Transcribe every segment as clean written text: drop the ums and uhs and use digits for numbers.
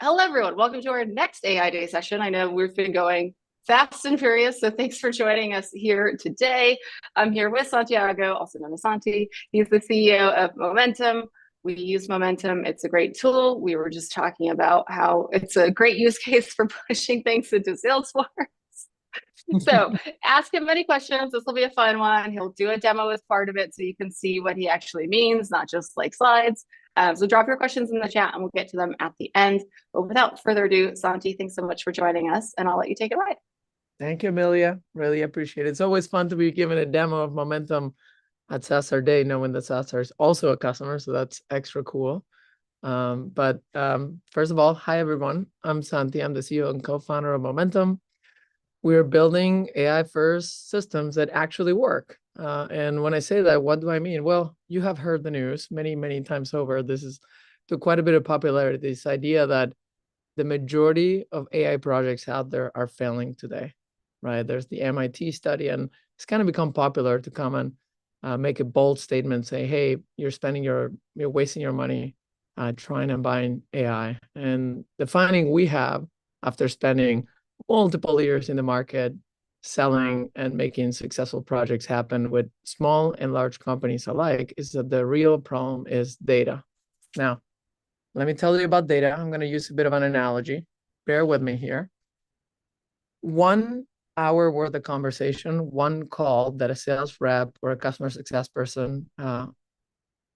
Hello, everyone. Welcome to our next AI Day session. I know we've been going fast and furious, so thanks for joining us here today. I'm here with Santiago, also known as Santi. He's the CEO of Momentum. We use Momentum. It's a great tool. We were just talking about how it's a great use case for pushing things into Salesforce. So ask him any questions. This will be a fun one. He'll do a demo as part of it so you can see what he actually means, not just like slides. So drop your questions in the chat and we'll get to them at the end. But without further ado, Santi, thanks so much for joining us and I'll let you take it away. Thank you, Amelia. Really appreciate it. It's always fun to be given a demo of Momentum at SaaStr Day, knowing that SaaStr is also a customer, so that's extra cool. First of all, hi, everyone. I'm Santi. I'm the CEO and co-founder of Momentum. We're building AI-first systems that actually work. And when I say that, what do I mean? Well, you have heard the news many, many times over. This is to quite a bit of popularity, this idea that the majority of AI projects out there are failing today, right? There's the MIT study, and it's kind of become popular to come and make a bold statement, say, hey, you're wasting your money trying and buying AI. And the finding we have after spending multiple years in the market, selling and making successful projects happen with small and large companies alike, is that the real problem is data. Now, let me tell you about data. I'm going to use a bit of an analogy. Bear with me here. 1 hour worth of conversation, one call that a sales rep or a customer success person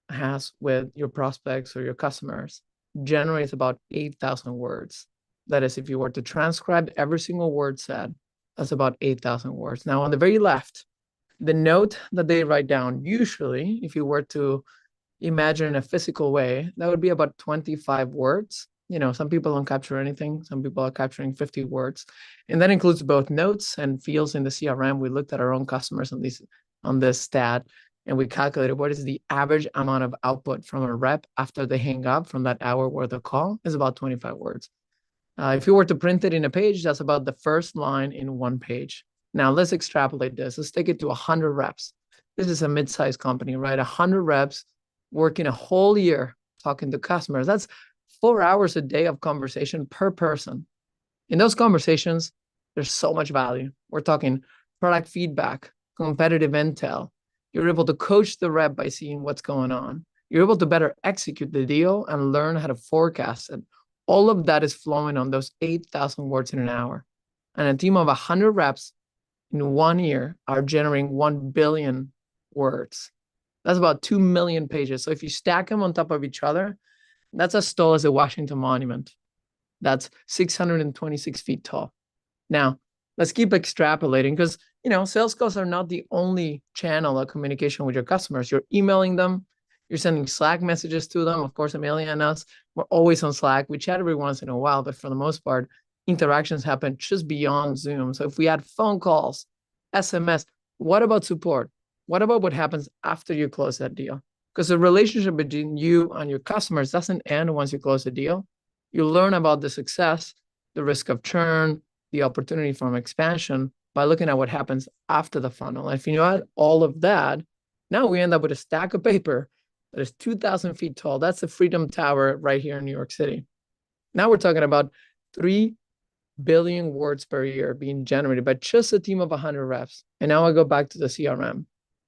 has with your prospects or your customers generates about 8,000 words. That is, if you were to transcribe every single word said, that's about 8,000 words. Now, on the very left, the note that they write down, usually, if you were to imagine in a physical way, that would be about 25 words. You know, some people don't capture anything. Some people are capturing 50 words. And that includes both notes and fields in the CRM. We looked at our own customers on this stat, and we calculated what is the average amount of output from a rep after they hang up from that hour worth of call is about 25 words. If you were to print it in a page, that's about the first line in one page. Now, let's extrapolate this. Let's take it to 100 reps. This is a mid-sized company, right? 100 reps working a whole year talking to customers. That's 4 hours a day of conversation per person. In those conversations, there's so much value. We're talking product feedback, competitive intel. You're able to coach the rep by seeing what's going on. You're able to better execute the deal and learn how to forecast it. All of that is flowing on those 8,000 words in an hour. And a team of 100 reps in 1 year are generating 1 billion words. That's about 2 million pages. So if you stack them on top of each other, that's as tall as the Washington Monument. That's 626 feet tall. Now, let's keep extrapolating because, you know, sales calls are not the only channel of communication with your customers. You're emailing them. You're sending Slack messages to them. Of course, Amelia and us, we're always on Slack. We chat every once in a while, but for the most part, interactions happen just beyond Zoom. So if we add phone calls, SMS, what about support? What about what happens after you close that deal? Because the relationship between you and your customers doesn't end once you close the deal. You learn about the success, the risk of churn, the opportunity from expansion by looking at what happens after the funnel. And if you add all of that, now we end up with a stack of paper that is 2,000 feet tall. That's the Freedom Tower right here in New York City. Now we're talking about 3 billion words per year being generated by just a team of 100 reps. And now I go back to the CRM.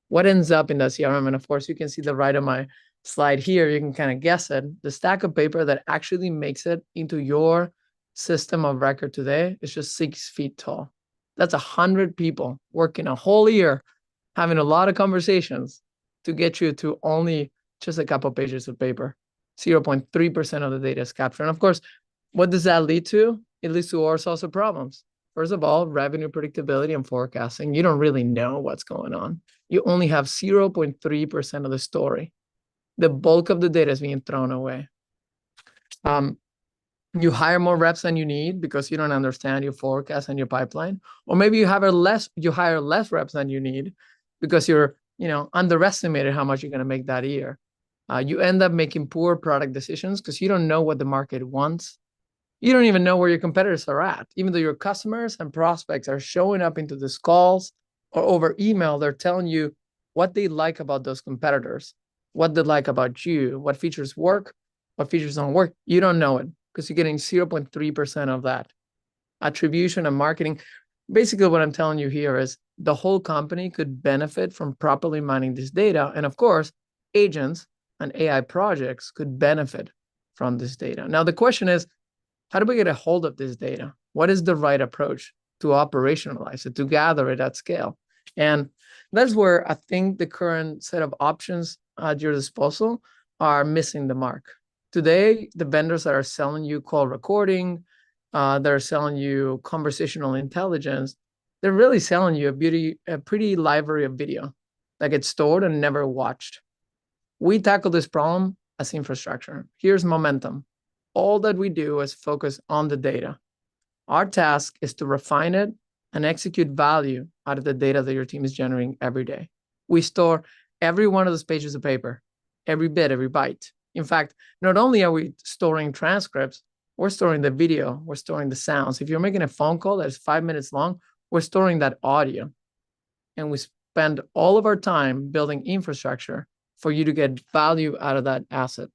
What ends up in the CRM? And of course, you can see the right of my slide here. You can kind of guess it. The stack of paper that actually makes it into your system of record today is just 6 feet tall. That's 100 people working a whole year, having a lot of conversations to get you to only just a couple of pages of paper. 0.3% of the data is captured. And of course, what does that lead to? It leads to all sorts of problems. First of all, revenue predictability and forecasting. You don't really know what's going on. You only have 0.3% of the story. The bulk of the data is being thrown away. You hire more reps than you need because you don't understand your forecast and your pipeline. Or maybe you hire less reps than you need because you're underestimated how much you're going to make that year. You end up making poor product decisions because you don't know what the market wants. You don't even know where your competitors are at. Even though your customers and prospects are showing up into these calls or over email, they're telling you what they like about those competitors, what they like about you, what features work, what features don't work. You don't know it because you're getting 0.3% of that. Attribution and marketing. Basically, what I'm telling you here is the whole company could benefit from properly mining this data. And of course, agents and AI projects could benefit from this data. Now, the question is, how do we get a hold of this data? What is the right approach to operationalize it, to gather it at scale? And that's where I think the current set of options at your disposal are missing the mark. Today, the vendors that are selling you call recording, they're selling you conversational intelligence, they're really selling you a pretty library of video that gets stored and never watched. We tackle this problem as infrastructure. Here's Momentum. All that we do is focus on the data. Our task is to refine it and execute value out of the data that your team is generating every day. We store every one of those pages of paper, every bit, every byte. In fact, not only are we storing transcripts, we're storing the video, we're storing the sounds. If you're making a phone call that's 5 minutes long, we're storing that audio. And we spend all of our time building infrastructure for you to get value out of that asset.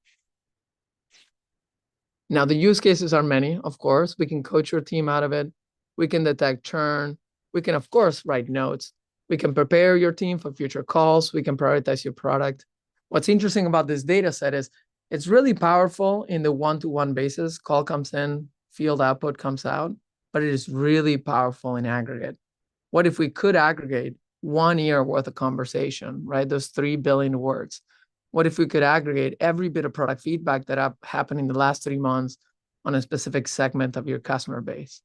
Now, the use cases are many, of course. We can coach your team out of it. We can detect churn. We can, of course, write notes. We can prepare your team for future calls. We can prioritize your product. What's interesting about this data set is it's really powerful in the one-to-one basis. Call comes in, field output comes out, but it is really powerful in aggregate. What if we could aggregate 1 year worth of conversation, right? Those 3 billion words. What if we could aggregate every bit of product feedback that happened in the last 3 months on a specific segment of your customer base?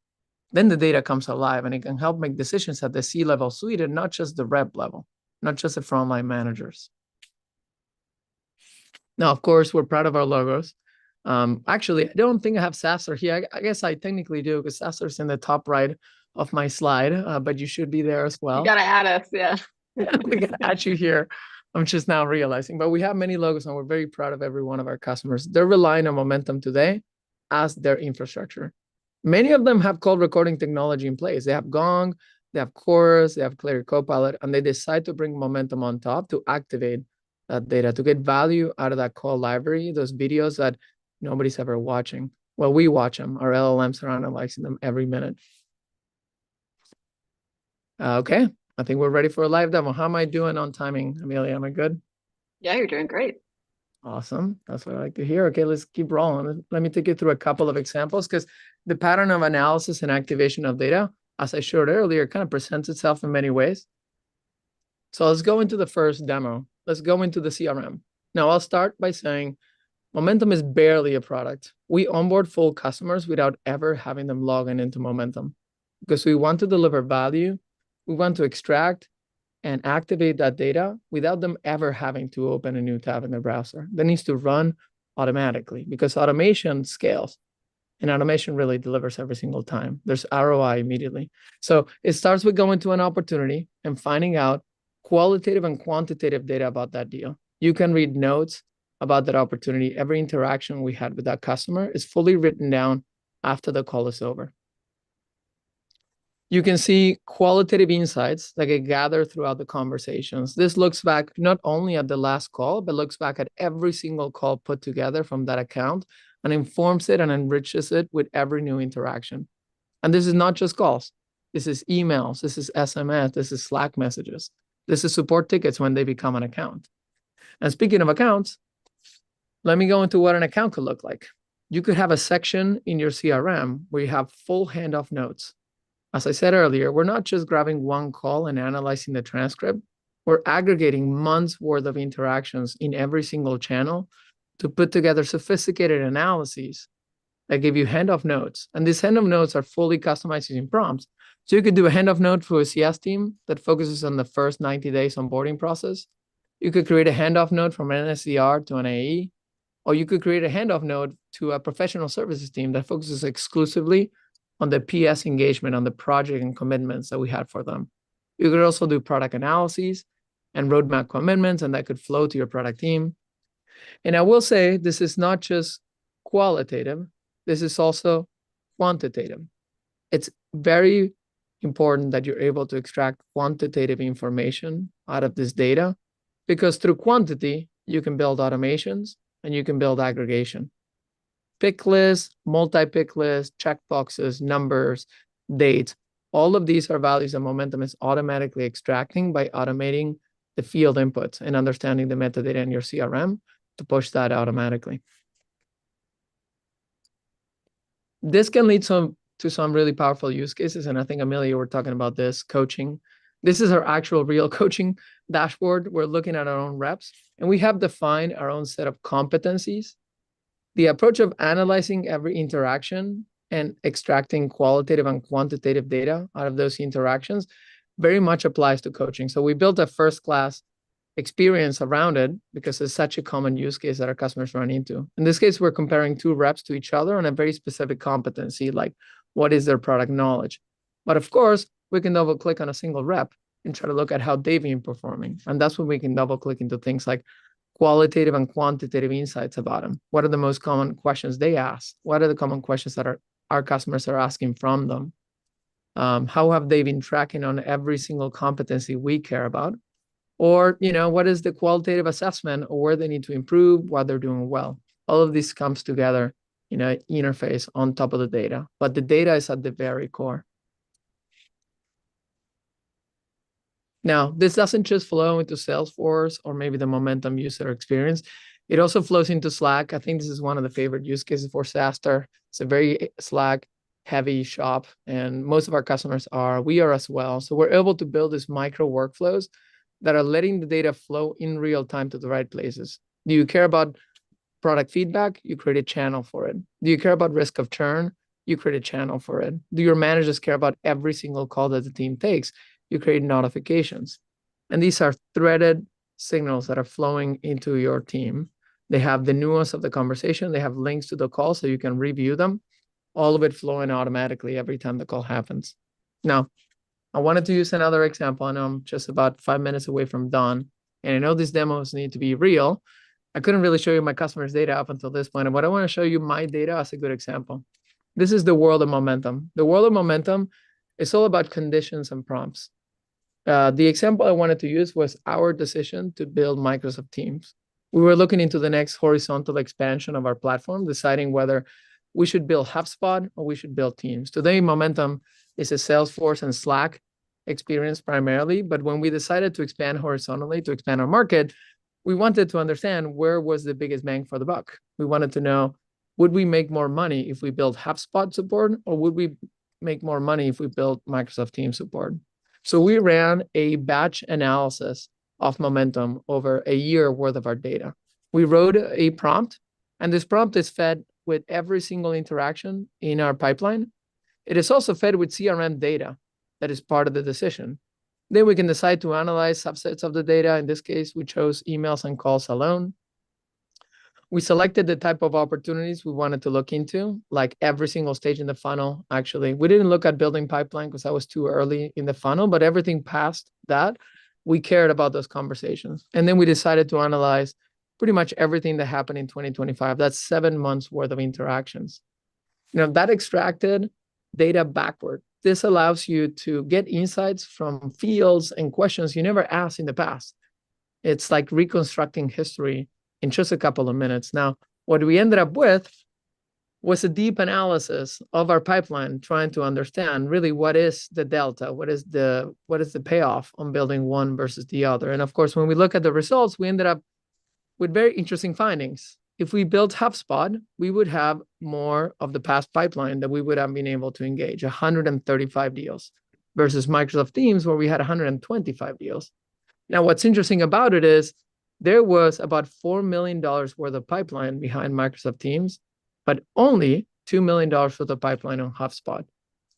Then the data comes alive and it can help make decisions at the C-level suite and not just the rep level, not just the frontline managers. Now, of course, we're proud of our logos. Actually, I don't think I have SaaStr here. I guess I technically do because SaaStr is in the top right of my slide, but you should be there as well. You got to add us, yeah. We got to add you here. I'm just now realizing, but we have many logos and we're very proud of every one of our customers. They're relying on Momentum today as their infrastructure. Many of them have call recording technology in place. They have Gong, they have Chorus, they have Clear Copilot, and they decide to bring Momentum on top to activate that data, to get value out of that call library, those videos that nobody's ever watching. Well, we watch them. Our LLMs are analyzing them every minute. Okay. I think we're ready for a live demo. How am I doing on timing, Amelia? Am I good? Yeah, you're doing great. Awesome. That's what I like to hear. Okay, let's keep rolling. Let me take you through a couple of examples because the pattern of analysis and activation of data, as I showed earlier, kind of presents itself in many ways. So let's go into the first demo. Let's go into the CRM. Now, I'll start by saying Momentum is barely a product. We onboard full customers without ever having them log into Momentum because we want to deliver value. We want to extract and activate that data without them ever having to open a new tab in their browser. That needs to run automatically because automation scales and automation really delivers every single time. There's ROI immediately. So it starts with going to an opportunity and finding out qualitative and quantitative data about that deal. You can read notes about that opportunity. Every interaction we had with that customer is fully written down after the call is over. You can see qualitative insights that get gathered throughout the conversations. This looks back not only at the last call, but looks back at every single call put together from that account and informs it and enriches it with every new interaction. And this is not just calls. This is emails, this is SMS, this is Slack messages. This is support tickets when they become an account. And speaking of accounts, let me go into what an account could look like. You could have a section in your CRM where you have full handoff notes. As I said earlier, we're not just grabbing one call and analyzing the transcript. We're aggregating months worth of interactions in every single channel to put together sophisticated analyses that give you handoff notes. And these handoff notes are fully customized using prompts. So you could do a handoff note for a CS team that focuses on the first 90 days onboarding process. You could create a handoff note from an SDR to an AE, or you could create a handoff note to a professional services team that focuses exclusively on the PS engagement, on the project and commitments that we had for them. You could also do product analyses and roadmap commitments, and that could flow to your product team. And I will say, this is not just qualitative, this is also quantitative. It's very important that you're able to extract quantitative information out of this data, because through quantity, you can build automations and you can build aggregation. pick lists, multi-pick lists, checkboxes, numbers, dates. All of these are values that Momentum is automatically extracting by automating the field inputs and understanding the metadata in your CRM to push that automatically. This can lead to some really powerful use cases. And I think, Amelia, you were talking about this, coaching. This is our actual real coaching dashboard. We're looking at our own reps, and we have defined our own set of competencies. The approach of analyzing every interaction and extracting qualitative and quantitative data out of those interactions very much applies to coaching. So we built a first-class experience around it because it's such a common use case that our customers run into. In this case, we're comparing two reps to each other on a very specific competency, like what is their product knowledge. But of course, we can double click on a single rep and try to look at how they've been performing. And that's when we can double click into things like qualitative and quantitative insights about them. What are the most common questions they ask? What are the common questions that our customers are asking from them? How have they been tracking on every single competency we care about? Or, what is the qualitative assessment or where they need to improve, what they're doing well? All of this comes together in an interface on top of the data, but the data is at the very core. Now, this doesn't just flow into Salesforce or maybe the Momentum user experience. It also flows into Slack. I think this is one of the favorite use cases for SaaStr. It's a very Slack heavy shop, and most of our customers we are as well. So we're able to build these micro workflows that are letting the data flow in real time to the right places. Do you care about product feedback? You create a channel for it. Do you care about risk of churn? You create a channel for it. Do your managers care about every single call that the team takes? You create notifications. And these are threaded signals that are flowing into your team. They have the nuance of the conversation. They have links to the call so you can review them. All of it flowing automatically every time the call happens. Now, I wanted to use another example. I know I'm just about 5 minutes away from done, and I know these demos need to be real. I couldn't really show you my customers' data up until this point, but I want to show you my data as a good example. This is the world of Momentum. The world of Momentum is all about conditions and prompts. The example I wanted to use was our decision to build Microsoft Teams. We were looking into the next horizontal expansion of our platform, deciding whether we should build HubSpot or we should build Teams. Today, Momentum is a Salesforce and Slack experience primarily, but when we decided to expand horizontally, to expand our market, we wanted to understand where was the biggest bang for the buck. We wanted to know, would we make more money if we build HubSpot support, or would we make more money if we built Microsoft Teams support? So we ran a batch analysis of Momentum over a year worth of our data. We wrote a prompt, and this prompt is fed with every single interaction in our pipeline. It is also fed with CRM data that is part of the decision. Then we can decide to analyze subsets of the data. In this case, we chose emails and calls alone. We selected the type of opportunities we wanted to look into, like every single stage in the funnel. Actually, we didn't look at building pipeline because that was too early in the funnel, but everything past that, we cared about those conversations. And then we decided to analyze pretty much everything that happened in 2025. That's 7 months worth of interactions. That extracted data backward. This allows you to get insights from fields and questions you never asked in the past. It's like reconstructing history in just a couple of minutes. Now, what we ended up with was a deep analysis of our pipeline, trying to understand really what is the delta, what is the payoff on building one versus the other. And of course, when we look at the results, we ended up with very interesting findings. If we built HubSpot, we would have more of the past pipeline that we would have been able to engage, 135 deals, versus Microsoft Teams, where we had 125 deals. Now, what's interesting about it is there was about $4 million worth of pipeline behind Microsoft Teams, but only $2 million worth of pipeline on HubSpot.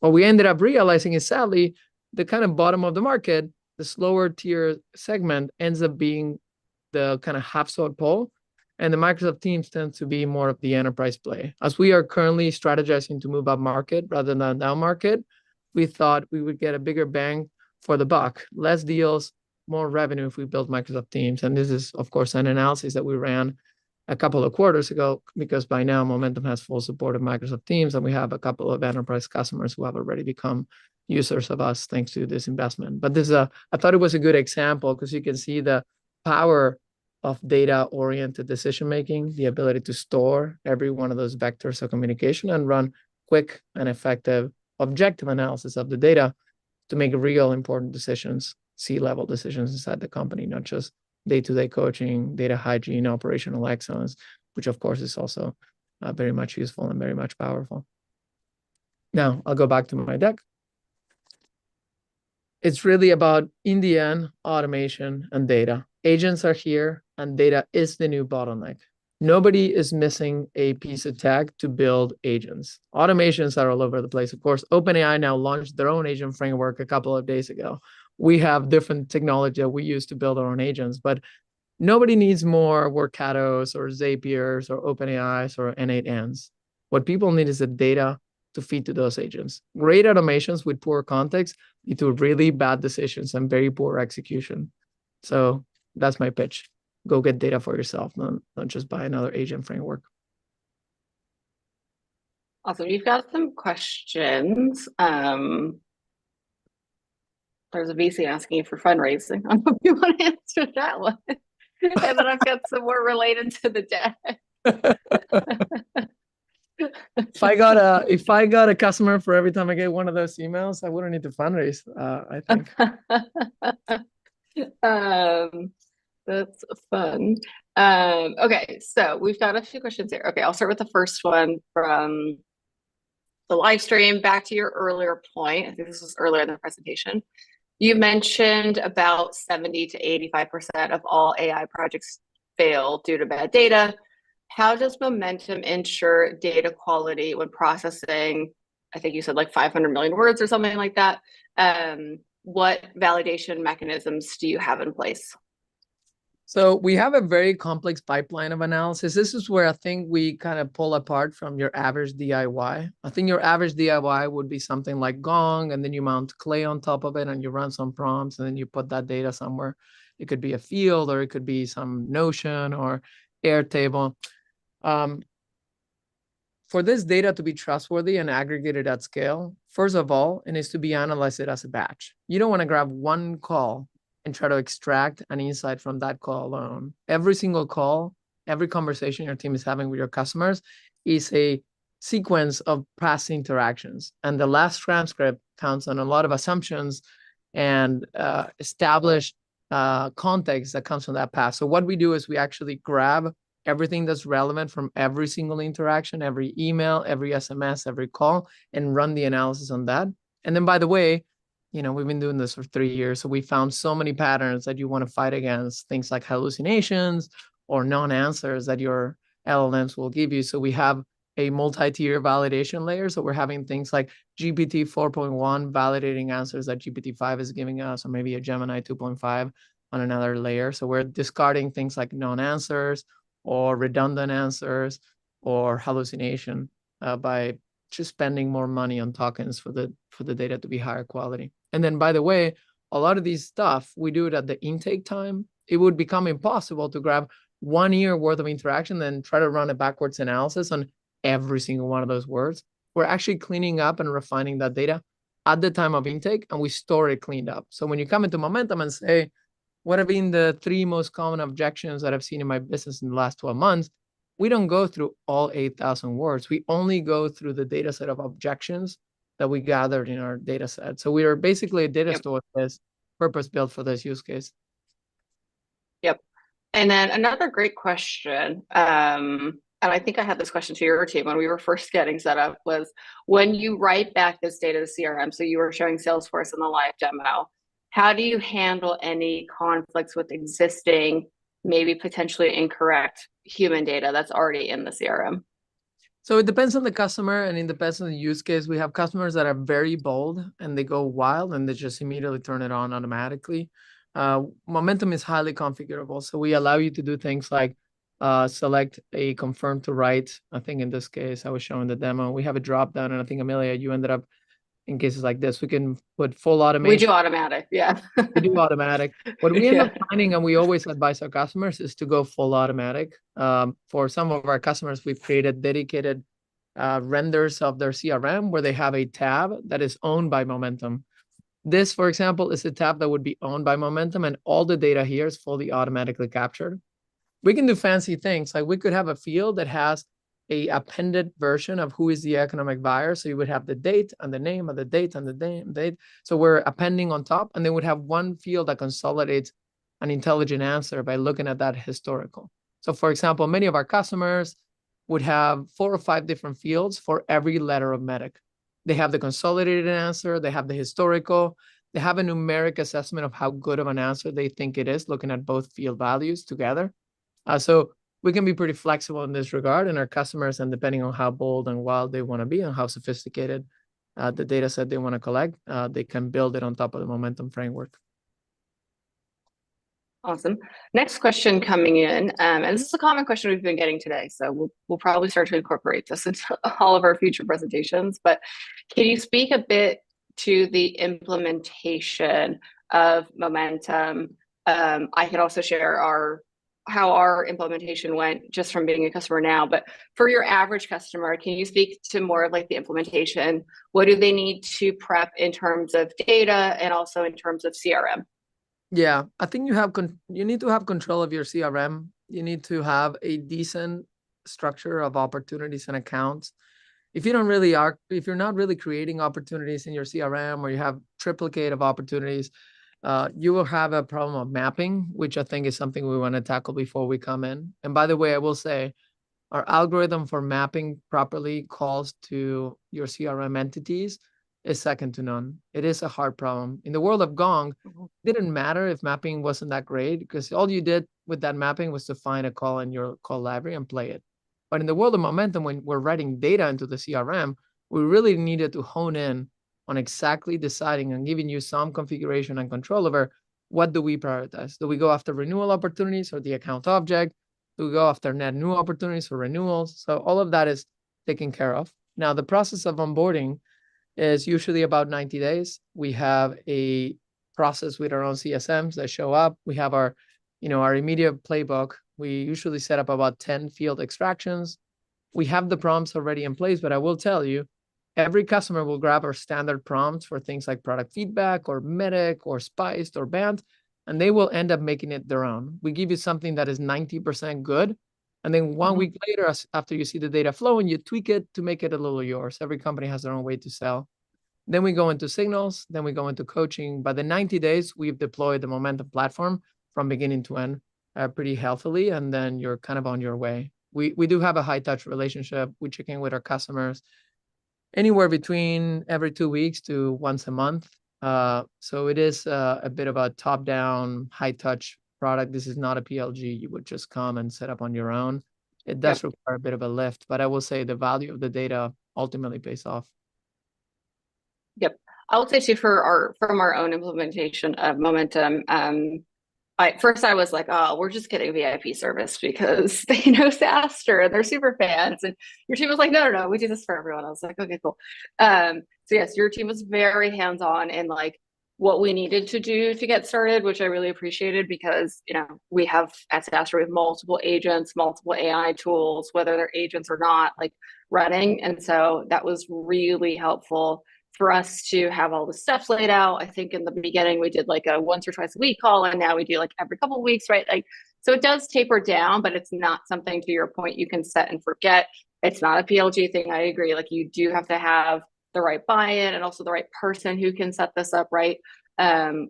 What we ended up realizing is, sadly, the kind of bottom of the market, the slower tier segment, ends up being the kind of HubSpot pole, and the Microsoft Teams tends to be more of the enterprise play. As we are currently strategizing to move up market rather than down market, we thought we would get a bigger bang for the buck, less deals, more revenue if we build Microsoft Teams. And this is, of course, an analysis that we ran a couple of quarters ago, because by now Momentum has full support of Microsoft Teams, and we have a couple of enterprise customers who have already become users of us thanks to this investment. But I thought it was a good example because you can see the power of data-oriented decision-making, the ability to store every one of those vectors of communication and run quick and effective objective analysis of the data to make real important decisions, C-level decisions inside the company, not just day-to-day coaching, data hygiene, operational excellence, which of course is also very much useful and very much powerful. Now, I'll go back to my deck. It's really about, in the end, automation and data. Agents are here, and data is the new bottleneck. Nobody is missing a piece of tech to build agents. Automations are all over the place. Of course, OpenAI now launched their own agent framework a couple of days ago. We have different technology that we use to build our own agents, but nobody needs more Workatos or Zapiers or OpenAIs or N8Ns. What people need is the data to feed to those agents. Great automations with poor context lead to really bad decisions and very poor execution. So that's my pitch. Go get data for yourself, not just buy another agent framework. Awesome. You've got some questions. There's a VC asking you for fundraising. I don't know if you want to answer that one. And then I've got some more related to the deck. If I got a customer for every time I get one of those emails, I wouldn't need to fundraise, I think. That's fun. Okay, so we've got a few questions here. Okay, I'll start with the first one from the live stream. Back to your earlier point, I think this was earlier in the presentation. You mentioned about 70 to 85% of all AI projects fail due to bad data. How does Momentum ensure data quality when processing, I think you said like 500 million words or something like that? What validation mechanisms do you have in place? So we have a very complex pipeline of analysis. This is where I think we kind of pull apart from your average DIY. I think your average DIY would be something like Gong, and then you mount Clay on top of it and you run some prompts and then you put that data somewhere. It could be a field, or it could be some Notion or Airtable. For this data to be trustworthy and aggregated at scale, first of all, it needs to be analyzed as a batch. You don't want to grab one call and try to extract an insight from that call alone. Every single call, every conversation your team is having with your customers is a sequence of past interactions. And the last transcript counts on a lot of assumptions and established context that comes from that past. So what we do is we actually grab everything that's relevant from every single interaction, every email, every SMS, every call, and run the analysis on that. And then, by the way, we've been doing this for 3 years, so we found so many patterns that you want to fight against, things like hallucinations or non-answers that your LLMs will give you. So we have a multi-tier validation layer. So we're having things like GPT 4.1 validating answers that GPT-5 is giving us, or maybe a Gemini 2.5 on another layer. So we're discarding things like non-answers or redundant answers or hallucination by just spending more money on tokens for the data to be higher quality. And then, by the way, a lot of these stuff, we do it at the intake time. It would become impossible to grab 1 year worth of interaction, then try to run a backwards analysis on every single one of those words. We're actually cleaning up and refining that data at the time of intake, and we store it cleaned up. So when you come into Momentum and say, what have been the 3 most common objections that I've seen in my business in the last 12 months? We don't go through all 8,000 words. We only go through the data set of objections that we gathered in our data set. So we are basically a data store that's purpose-built for this use case. Yep. And then another great question, and I think I had this question to your team when we were first getting set up, was when you write back this data to CRM, so you were showing Salesforce in the live demo, how do you handle any conflicts with existing, maybe potentially incorrect human data that's already in the CRM? So it depends on the customer and it depends on the use case. We have customers that are very bold and they go wild and they just immediately turn it on automatically. Momentum is highly configurable. So we allow you to do things like select a confirm to write. I think in this case, I was showing the demo. We have a drop down, and I think, Amelia, you ended up in cases like this. We can put full automation. We do automatic, yeah. We do automatic. What we end up finding, and we always advise our customers, is to go full automatic. For some of our customers, we've created dedicated renders of their CRM where they have a tab that is owned by Momentum. This, for example, is a tab that would be owned by Momentum, and all the data here is fully automatically captured. We can do fancy things. Like we could have a field that has a appended version of who is the economic buyer. So you would have the date and the name and the date and the date. So we're appending on top, and then we'd have one field that consolidates an intelligent answer by looking at that historical. So for example, many of our customers would have 4 or 5 different fields for every letter of MEDIC. They have the consolidated answer, they have the historical, they have a numeric assessment of how good of an answer they think it is, looking at both field values together. So we can be pretty flexible in this regard, and our customers, and depending on how bold and wild they want to be and how sophisticated the data set they want to collect, they can build it on top of the momentum framework. Awesome. Next question coming in, and this is a common question we've been getting today, so we'll probably start to incorporate this into all of our future presentations. But can you speak a bit to the implementation of Momentum? I could also share how our implementation went just from being a customer now. But for your average customer, can you speak to more of like the implementation? What do they need to prep in terms of data and also in terms of CRM? Yeah, I think you need to have control of your CRM. You need to have a decent structure of opportunities and accounts. If you're not really creating opportunities in your CRM, or you have triplicate of opportunities, you will have a problem of mapping, which I think is something we want to tackle before we come in. And by the way, I will say our algorithm for mapping properly calls to your CRM entities is second to none. It is a hard problem. In the world of Gong, it didn't matter if mapping wasn't that great, because all you did with that mapping was to find a call in your call library and play it. But in the world of Momentum, when we're writing data into the CRM, we really needed to hone in on exactly deciding and giving you some configuration and control over what do we prioritize. Do we go after renewal opportunities or the account object? Do we go after net new opportunities or renewals? So all of that is taken care of. Now, the process of onboarding is usually about 90 days. We have a process with our own CSMs that show up. We have our immediate playbook. We usually set up about 10 field extractions. We have the prompts already in place, but I will tell you, every customer will grab our standard prompts for things like product feedback or medic or spiced or banned, and they will end up making it their own. We give you something that is 90% good, and then one week later, after you see the data flow, and you tweak it to make it a little yours. Every company has their own way to sell. Then we go into signals, then we go into coaching. By the 90 days, we've deployed the Momentum platform from beginning to end pretty healthily, and then you're kind of on your way. We do have a high touch relationship. We check in with our customers anywhere between every 2 weeks to once a month. So it is a bit of a top-down, high-touch product. This is not a PLG you would just come and set up on your own. It does require a bit of a lift, but I will say the value of the data ultimately pays off. Yep. I would say too, from our own implementation of Momentum, I was like, oh, we're just getting VIP service because they know SaaStr and they're super fans. And your team was like, no, we do this for everyone. I was like, okay, cool. So yes, your team was very hands-on in like what we needed to do to get started, which I really appreciated, because we have at SaaStr, we have multiple agents, multiple AI tools, whether they're agents or not, like running. And so that was really helpful for us to have all the steps laid out. I think in the beginning we did like a once or twice a week call, and now we do like every couple of weeks, right? Like, so it does taper down, but it's not something, to your point, you can set and forget. It's not a PLG thing. I agree. Like, you do have to have the right buy-in and also the right person who can set this up, right?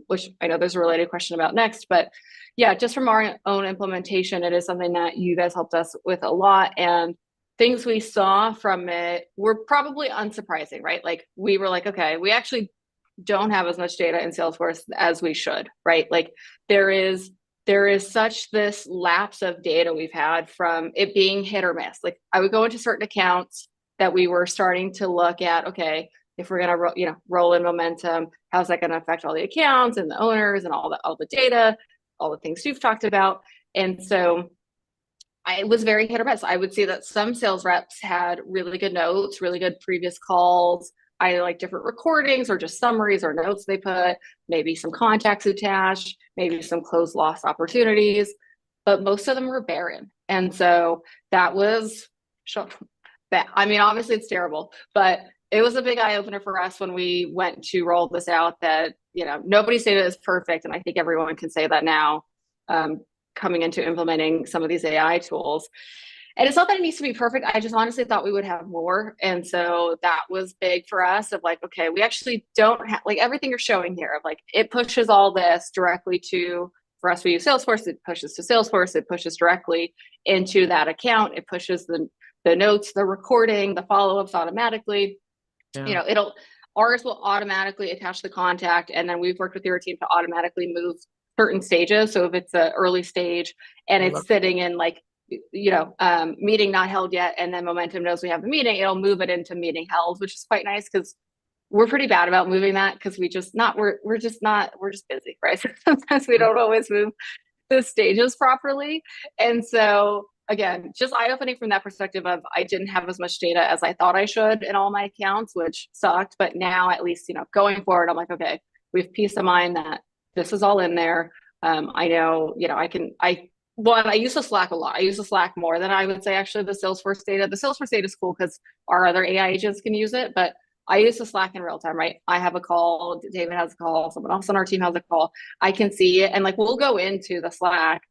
Which I know there's a related question about next, but yeah, just from our own implementation, it is something that you guys helped us with a lot. And things we saw from it were probably unsurprising, right? Like, we were like, okay, we actually don't have as much data in Salesforce as we should, right? Like, there is such this lapse of data we've had from it being hit or miss. Like, I would go into certain accounts that we were starting to look at, okay, if we're gonna roll in Momentum, how's that gonna affect all the accounts and the owners and all the data, all the things you've talked about. And so I was very hit or miss. I would say that some sales reps had really good notes, really good previous calls, either like different recordings or just summaries or notes they put, maybe some contacts attached, maybe some closed loss opportunities, but most of them were barren. And so that was bad. I mean, obviously it's terrible, but it was a big eye opener for us when we went to roll this out, that, nobody's data is perfect. And I think everyone can say that now. coming into implementing some of these AI tools. And it's not that it needs to be perfect. I just honestly thought we would have more. And so that was big for us of like, okay, we actually don't have like everything you're showing here of like it pushes all this directly to, for us, we use Salesforce, it pushes to Salesforce, it pushes directly into that account, it pushes the notes, the recording, the follow-ups automatically. Yeah. It'll ours will automatically attach the contact, and then we've worked with your team to automatically move certain stages. So if it's an early stage and it's sitting in like meeting not held yet, and then Momentum knows we have a meeting, it'll move it into meeting held, which is quite nice because we're pretty bad about moving that because we're just busy, right? So sometimes we don't always move the stages properly. And so again, just eye-opening from that perspective of I didn't have as much data as I thought I should in all my accounts, which sucked. But now at least, going forward, I'm like, okay, we have peace of mind that this is all in there. I know, I use the Slack a lot. I use the Slack more than I would say actually the Salesforce data. The Salesforce data is cool because our other AI agents can use it, but I use the Slack in real time, right? I have a call, David has a call, someone else on our team has a call. I can see it. And like, we'll go into the Slack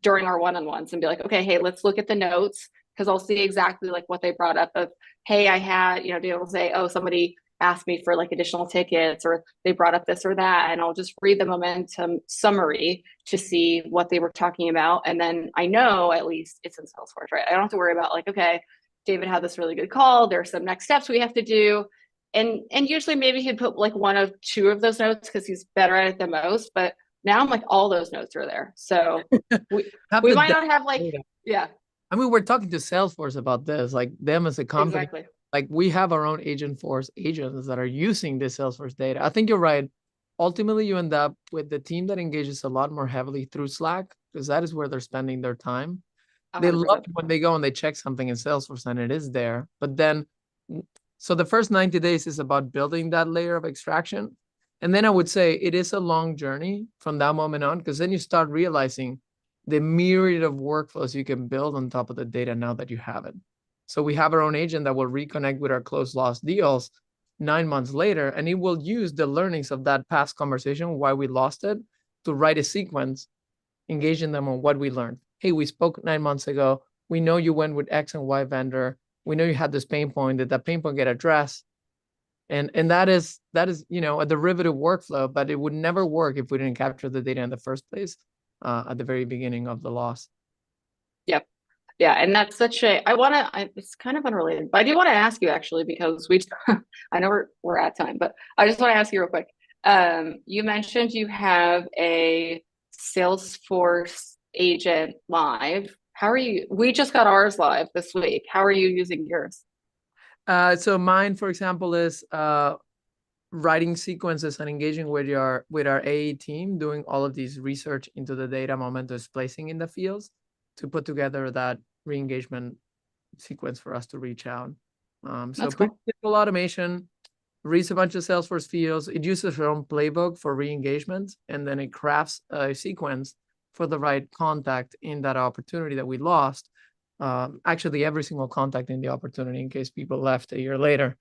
during our one-on-ones and be like, okay, hey, let's look at the notes. Cause I'll see exactly like what they brought up of, hey, I had, David will say, oh, somebody asked me for like additional tickets or they brought up this or that. And I'll just read the Momentum summary to see what they were talking about. And then I know at least it's in Salesforce, right? I don't have to worry about like, okay, David had this really good call. There's some next steps we have to do. And usually maybe he'd put like one of two of those notes because he's better at it than most. But now I'm like, all those notes are there. So we might not have like, yeah. I mean, we're talking to Salesforce about this, like them as a company. Exactly. Like we have our own Agentforce agents that are using this Salesforce data. I think you're right. Ultimately, you end up with the team that engages a lot more heavily through Slack because that is where they're spending their time. 100%. They love when they go and they check something in Salesforce and it is there. But then, so the first 90 days is about building that layer of extraction. And then I would say it is a long journey from that moment on, because then you start realizing the myriad of workflows you can build on top of the data now that you have it. So we have our own agent that will reconnect with our closed lost deals 9 months later, and it will use the learnings of that past conversation, why we lost it, to write a sequence, engaging them on what we learned. Hey, we spoke 9 months ago. We know you went with X and Y vendor. We know you had this pain point. Did that pain point get addressed? And that is a derivative workflow, but it would never work if we didn't capture the data in the first place at the very beginning of the loss. Yep. Yeah, and that's such a. It's kind of unrelated, but I do want to ask you actually because I know we're at time, but I just want to ask you real quick. You mentioned you have a Salesforce agent live. How are you? We just got ours live this week. How are you using yours? So mine, for example, is writing sequences and engaging with our AE team, doing all of these research into the data Momentum is placing in the fields to put together that re-engagement sequence for us to reach out. So pretty simple automation, reads a bunch of Salesforce fields. It uses their own playbook for re-engagement, and then it crafts a sequence for the right contact in that opportunity that we lost. Actually, every single contact in the opportunity in case people left a year later,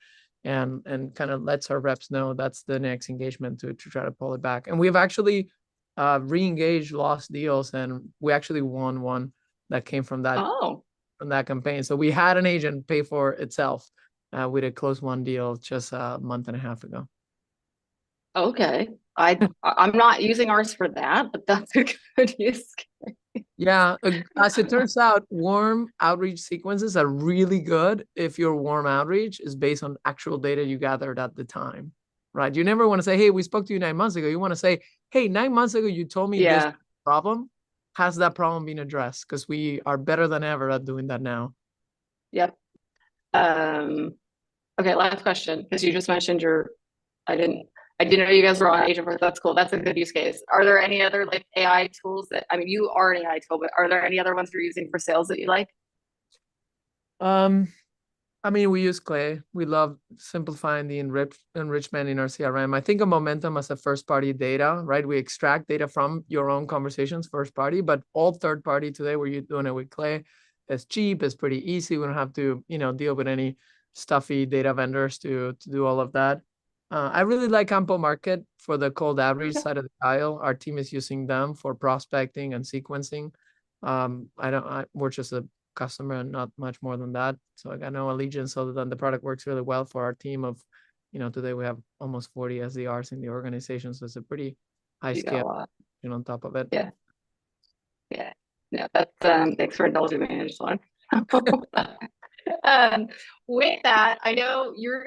and kind of lets our reps know that's the next engagement to try to pull it back. And we've actually re-engaged lost deals, and we actually won one that came from that campaign. So we had an agent pay for itself with a close one deal just a month and a half ago. Okay. I'm not using ours for that, but that's a good use case. Yeah, as it turns out, warm outreach sequences are really good if your warm outreach is based on actual data you gathered at the time, right? You never want to say, hey, we spoke to you 9 months ago. You want to say, hey, 9 months ago, you told me this problem. Has that problem been addressed? Because we are better than ever at doing that now. Yep. Okay, last question, because you just mentioned I didn't know you guys were on Agentforce. That's cool. That's a good use case. Are there any other like AI tools you are an AI tool, but are there any other ones you're using for sales that you like? We use Clay. We love simplifying the enrichment in our CRM. I think of Momentum as a first-party data, right? We extract data from your own conversations, first-party, but all third-party today, we're doing it with Clay. It's cheap. It's pretty easy. We don't have to, deal with any stuffy data vendors to do all of that. I really like Ample Market for the cold outreach side of the aisle. Our team is using them for prospecting and sequencing. We're just a customer and not much more than that. So I got no allegiance other than the product works really well for our team of, today we have almost 40 SDRs in the organization. So it's a pretty high You got a scale lot. on top of it. Yeah. Yeah. No, that's thanks for indulging me. I just want with that, I know your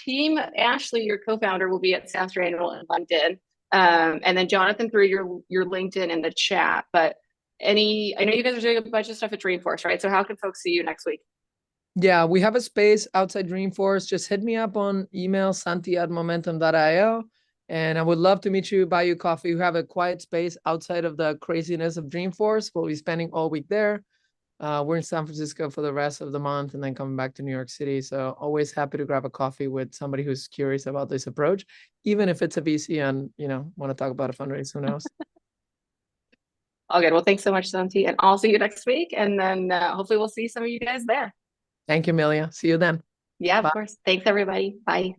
team, Ashley, your co-founder, will be at SaaStr Annual in London. And then Jonathan threw your LinkedIn in the chat. But I know you guys are doing a bunch of stuff at Dreamforce, right? So how can folks see you next week? Yeah, we have a space outside Dreamforce. Just hit me up on email, santi@momentum.io. And I would love to meet you, buy you coffee. We have a quiet space outside of the craziness of Dreamforce. We'll be spending all week there. We're in San Francisco for the rest of the month and then coming back to New York City. So always happy to grab a coffee with somebody who's curious about this approach, even if it's a VC and, want to talk about a fundraise, who knows? All good. Well, thanks so much, Santi. And I'll see you next week. And then hopefully we'll see some of you guys there. Thank you, Amelia. See you then. Yeah, of Bye. course. Thanks, everybody. Bye.